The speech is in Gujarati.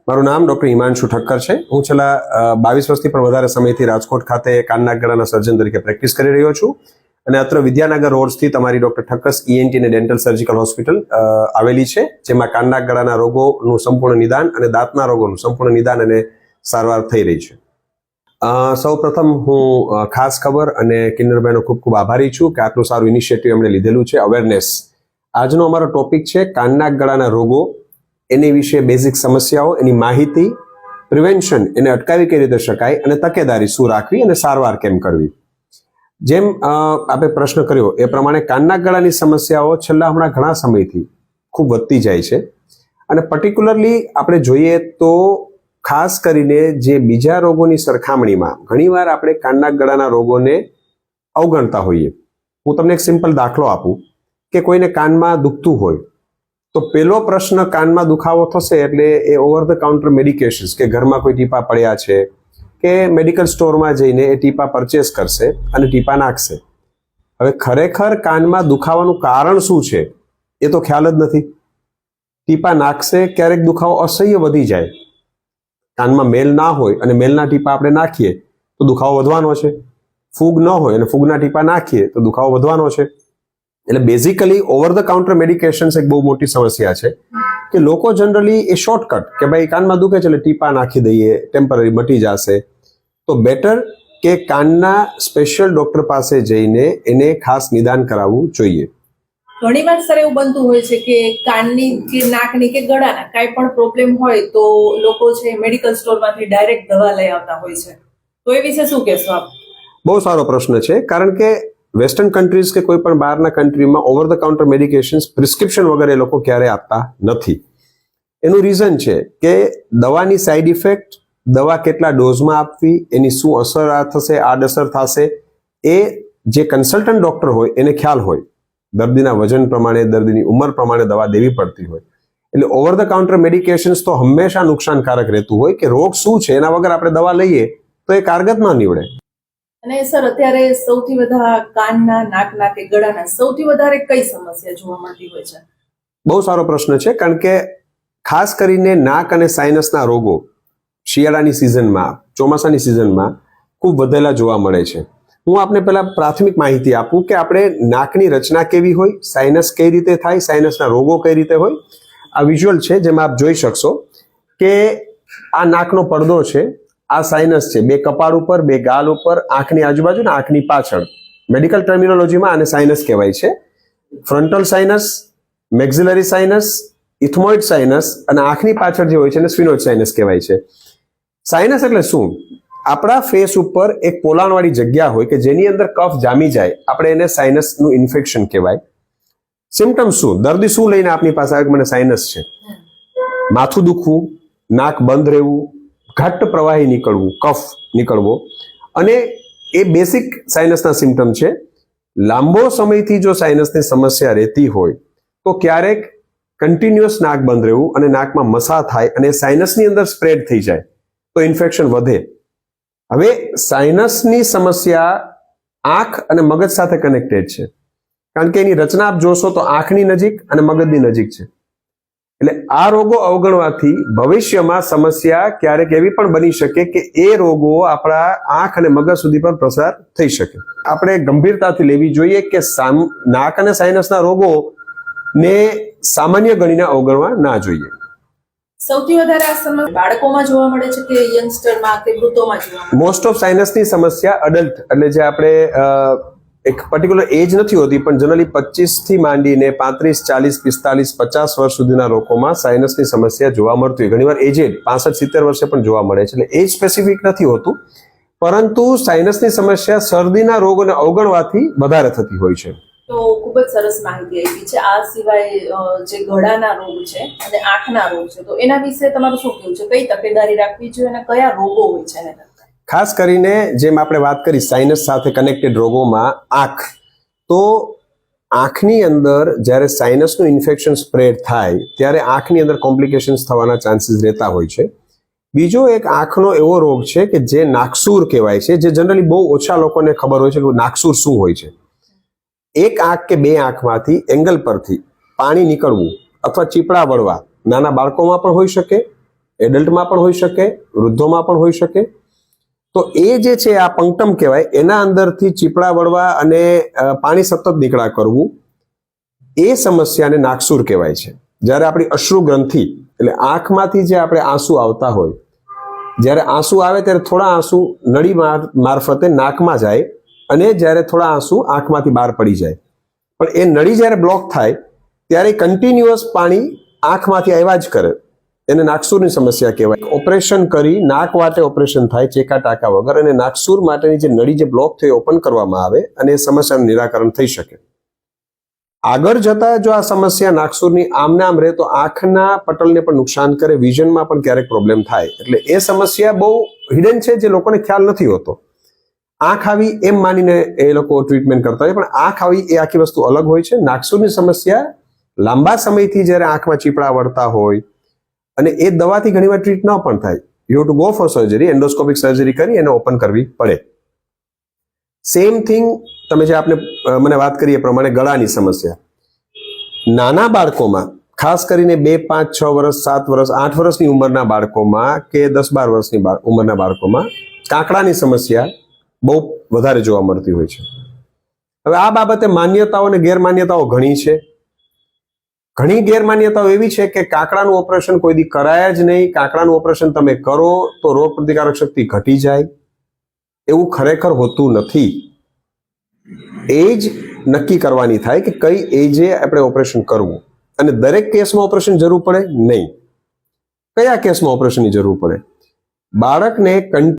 મારું નામ ડોક્ટર હિમાંશુ ઠક્કર છે. હું છેલ્લા 22 વર્ષથી પણ વધારે સમયથી રાજકોટ ખાતે કાન નાક ગળાના સર્જન તરીકે પ્રેક્ટિસ કરી રહ્યો છું અને અત્ર વિદ્યાનગર રોડ સ્થિત અમારી ડોક્ટર ઠક્કર ENT અને ડેન્ટલ સર્જિકલ હોસ્પિટલ આવેલી છે, જેમાં કાન નાક ગળાના રોગોનું સંપૂર્ણ નિદાન અને દાંતના રોગોનું સંપૂર્ણ નિદાન અને સારવાર થઈ રહી છે. સૌ પ્રથમ હું ખાસ ખબર અને કિન્નરભાઈનો ખૂબ ખૂબ આભારી છું કે આટલું સારું ઇનિશિયેટિવ એમણે લીધેલું છે. અવેરનેસ આજનો અમારો ટોપિક છે કાન નાક ગળાના રોગો, એની વિશે બેઝિક સમસ્યાઓ, એની માહિતી, પ્રિવેન્શન, એને અટકાવી કઈ રીતે શકાય અને તકેદારી શું રાખવી અને સારવાર કેમ કરવી. જેમ આપણે પ્રશ્ન કર્યો એ પ્રમાણે કાન નાક ગળાની સમસ્યાઓ છેલ્લા હમણાં ઘણા સમયથી ખૂબ વધતી જાય છે અને પર્ટિક્યુલરલી આપણે જોઈએ તો ખાસ કરીને જે બીજા રોગોની સરખામણીમાં ઘણીવાર આપણે કાન નાક ગળાના રોગોને અવગણતા હોઈએ. હું તમને એક સિમ્પલ દાખલો આપું કે કોઈને કાનમાં દુખતું હોય તો પેલો પ્રશ્ન કાનમાં દુખાવો થશે એટલે એ ઓવર ધ કાઉન્ટર મેડિકેશન્સ કે ઘરમાં કોઈ ટીપા પડ્યા છે કે મેડિકલ સ્ટોરમાં જઈને એ ટીપા પરચેસ કરશે અને ટીપા નાખશે. હવે ખરેખર કાનમાં દુખાવાનું કારણ શું છે એ તો ખ્યાલ જ નથી. ટીપા નાખશે, ક્યારેક દુખાવો અસહ્ય વધી જાય, કાનમાં મેલ ના હોય અને મેલના ટીપા આપણે નાખીએ તો દુખાવો વધવાનો છે. ફૂગ ન હોય અને ફૂગના ટીપા નાખીએ તો દુખાવો વધવાનો છે. એટલે basically over the counter medications એક બહુ મોટી સમસ્યા છે કે લોકો જનરલી એ શોર્ટકટ કે ભાઈ કાનમાં દુખે છે એટલે ટીપા નાખી દઈએ, ટેમ્પરરી મટી જશે. તો બેટર કે કાનના સ્પેશિયલ ડોક્ટર પાસે જઈને એને ખાસ નિદાન કરાવવું જોઈએ. ઘણી વાર સર એવું બનતું હોય છે કે કાનની કે નાકની કે ગળાના કાંઈ પણ પ્રોબ્લેમ હોય તો લોકો છે મેડિકલ સ્ટોરમાંથી ડાયરેક્ટ દવા લઈ આવતા હોય છે, તો એ વિશે શું કહેશો આપ? બહુ સારો પ્રશ્ન છે, કારણ કે વેસ્ટર્ન કન્ટ્રીઝ કે કોઈ પણ બહારના કન્ટ્રીમાં over the counter medications prescription વગર એ લોકો ક્યારે આપતા નથી. એનું રીઝન છે કે દવાની સાઇડ ઇફેક્ટ, દવા કેટલા ડોઝમાં આપવી, એની શું અસર થશે, આડઅસર થશે, એ જે કન્સલ્ટન્ટ ડોક્ટર હોય એને ખ્યાલ હોય. દર્દીના વજન પ્રમાણે, દર્દીની ઉંમર પ્રમાણે દવા દેવી પડતી હોય. એટલે ઓવર ધ કાઉન્ટર મેડિકેશન્સ તો હંમેશા નુકસાનકારક રહેતું હોય કે રોગ શું છે એના વગર આપણે દવા લઈએ તો એ કારગત ન નીવડે. અને સર અત્યારે સૌથી વધારે કાનના, નાકના કે ગળાના સૌથી વધારે કઈ સમસ્યા જોવા મળતી હોય છે? બહુ સારો પ્રશ્ન છે, કારણ કે ખાસ કરીને નાક અને સાઇનસના રોગો શિયાળાની સિઝનમાં, ચોમાસાની સિઝનમાં ખૂબ વધેલા જોવા મળે છે. હું આપને પહેલા પ્રાથમિક માહિતી આપું કે આપણે નાકની રચના કેવી હોય, સાઇનસ કઈ રીતે થાય, સાઇનસના રોગો કઈ રીતે હોય. આ વિઝ્યુઅલ છે જેમાં આપ જોઈ શકશો કે આ નાકનો પડદો છે, આ સાઇનસ છે, બે કપાળ ઉપર, બે ગાલ ઉપર, આંખની આજુબાજુ ને આંખની પાછળ. મેડિકલ ટર્મિનોલોજીમાં આને સાઇનસ કહેવાય છે. ફ્રન્ટલ સાઇનસ, મેક્સિલરી સાઇનસ, ઇથમોઇડ સાઇનસ અને આંખની પાછળ જે હોય છે એને સ્ફિનોઇડ સાઇનસ કહેવાય છે. સાઇનસ એટલે શું? આપણા ફેસ ઉપર એક પોલાણવાળી જગ્યા હોય કે જેની અંદર કફ જામી જાય, આપણે એને સાઇનસનું ઇન્ફેક્શન કહેવાય. સિમ્ટમ્સ શું? દર્દી શું લઈને આપની પાસે આવે કે મને સાઇનસ છે? માથું દુખવું, નાક બંધ રહેવું, ઘટ્ટ પ્રવાહી નીકળવું, કફ નીકળવો, અને એ બેસિક સાઇનસના સિમ્ટમ છે. લાંબો સમયથી જો સાઇનસની સમસ્યા રહેતી હોય તો ક્યારેક કન્ટિન્યુઅસ નાક બંધ રહેવું અને નાકમાં મસા થાય અને સાઇનસની અંદર સ્પ્રેડ થઈ જાય તો ઇન્ફેક્શન વધે. હવે સાઇનસની સમસ્યા આંખ અને મગજ સાથે કનેક્ટેડ છે, કારણ કે એની રચના આપ જોશો તો આંખની નજીક અને મગજની નજીક છે. એટલે આ રોગો અવગણવાથી ભવિષ્યમાં સમસ્યા ક્યારેક એવી પણ બની શકે કે એ રોગો આપણા આંખ અને મગજ સુધી પણ પ્રસાર થઈ શકે. આપણે ગંભીરતાથી લેવી જોઈએ કે નાક અને સાઇનસના રોગો ને સામાન્ય ગણીને અવગણવા ના જોઈએ. સૌથી વધારે આ સમસ્યા બાળકોમાં જોવા મળે છે કે યંગસ્ટરમાં કે વૃદ્ધોમાં જોવા મળે? મોસ્ટ ઓફ સાઇનસની સમસ્યા અડલ્ટ, એટલે જે આપણે એક પર્ટિક્યુલર એજ નથી હોતી, પણ જનરલી 25 થી માંડીને 35, 40, 45, 50 વર્ષ સુધીના લોકોમાં સાઇનસની સમસ્યા જોવા મળતી હોય. ઘણીવાર એજેડ 65-70 વર્ષે પણ જોવા મળે છે. એટલે એજ સ્પેસિફિક નથી હોતું, પરંતુ સાઇનસની સમસ્યા શરદીના રોગોને અવગણવાથી વધારે થતી હોય છે. તો ખૂબ જ સરસ માહિતી આપી છે. આ સિવાય જે ગળાના રોગ છે અને આંખના રોગ છે, તો એના વિશે તમારું શું કહેવું છે? કઈ તકેદારી રાખવી જોઈએ અને કયા રોગો હોય છે એને? ખાસ કરીને જેમ આપણે વાત કરી સાઇનસ સાથે કનેક્ટેડ રોગોમાં આંખ, તો આંખની અંદર જ્યારે સાઇનસનું ઇન્ફેક્શન સ્પ્રેડ થાય ત્યારે આંખની અંદર કોમ્પ્લિકેશન્સ થવાના ચાન્સીસ રહેતા હોય છે. બીજો એક આંખનો એવો રોગ છે કે જે નાકસૂર કહેવાય છે, જે જનરલી બહુ ઓછા લોકોને ખબર હોય છે કે નાકસૂર શું હોય છે. એક આંખ કે બે આંખમાંથી એંગલ પરથી પાણી નીકળવું અથવા ચીપડા વળવા નાના બાળકોમાં પણ હોઈ શકે, એડલ્ટમાં પણ હોઈ શકે, વૃદ્ધોમાં પણ હોઈ શકે. તો એ જે છે આ પંક્ટમ કહેવાય, એના અંદરથી ચીપડા વળવા અને પાણી સતત નીકળા કરવું, એ સમસ્યાને નાકસુર કહેવાય છે. જ્યારે આપણી અશ્રુ ગ્રંથિ એટલે આંખમાંથી જે આપણે આંસુ આવતા હોય, જ્યારે આંસુ આવે ત્યારે થોડા આંસુ નળી મારફતે નાકમાં જાય અને જ્યારે થોડા આંસુ આંખમાંથી બહાર પડી જાય. પણ એ નળી જ્યારે બ્લોક થાય ત્યારે કન્ટિન્યુઅસ પાણી આંખમાંથી આવ્યા જ કરે, એને નાકસુરની સમસ્યા કહેવાય. ઓપરેશન કરી નાક વાટે ઓપરેશન થાય ચેકા ટાંકા વગર, અને નાકસુર માટેની જે નળી જે બ્લોક થઈ ઓપન કરવામાં આવે અને એ સમસ્યાનું નિરાકરણ થઈ શકે. આગળ જતા જો આ સમસ્યા નાકસુરની આમને આમ રહે તો આંખના પટલને પણ નુકસાન કરે, વિઝનમાં પણ ક્યારેક પ્રોબ્લેમ થાય. એટલે એ સમસ્યા બહુ હિડન છે, જે લોકોને ખ્યાલ નથી હોતો. આંખ આવી એમ માનીને એ લોકો ટ્રીટમેન્ટ કરતા હોય, પણ આંખ આવી એ આખી વસ્તુ અલગ હોય છે. નાકસુરની સમસ્યા લાંબા સમયથી જ્યારે આંખમાં ચીપડા વળતા હોય અને એ દવાથી ઘણીવાર ટ્રીટ ન પણ થાય, you have to go for surgery, endoscopic surgery કરી એને ઓપન કરવી પડે. સેમ થિંગ તમે જે આપને મને વાત કરી એ પ્રમાણે ગળાની સમસ્યા નાના બાળકોમાં, ખાસ કરીને 2, 5, 6 વર્ષ, 7 વર્ષ, 8 વર્ષની ઉંમરના બાળકોમાં કે 10-12 વર્ષની ઉંમરના બાળકોમાં કાંકડાની સમસ્યા બહુ વધારે જોવા મળતી હોય છે. હવે આ બાબતે માન્યતાઓ અને ગેરમાન્યતાઓ ઘણી છે. ઘણી ગેરમાન્યતાઓ એવી છે કે કાંકડાનું ઓપરેશન કોઈ દી કરાય જ નહીં, કાંકડાનું ઓપરેશન તમે કરો તો રોગ પ્રતિકારક શક્તિ ઘટી જાય. એવું ખરેખર હોતું નથી. એજ નક્કી કરવાની થાય કે કઈ એજે આપણે ઓપરેશન કરવું, અને દરેક કેસમાં ઓપરેશન જરૂર પડે નહીં. કયા કેસમાં ઓપરેશનની જરૂર પડે? બાળકને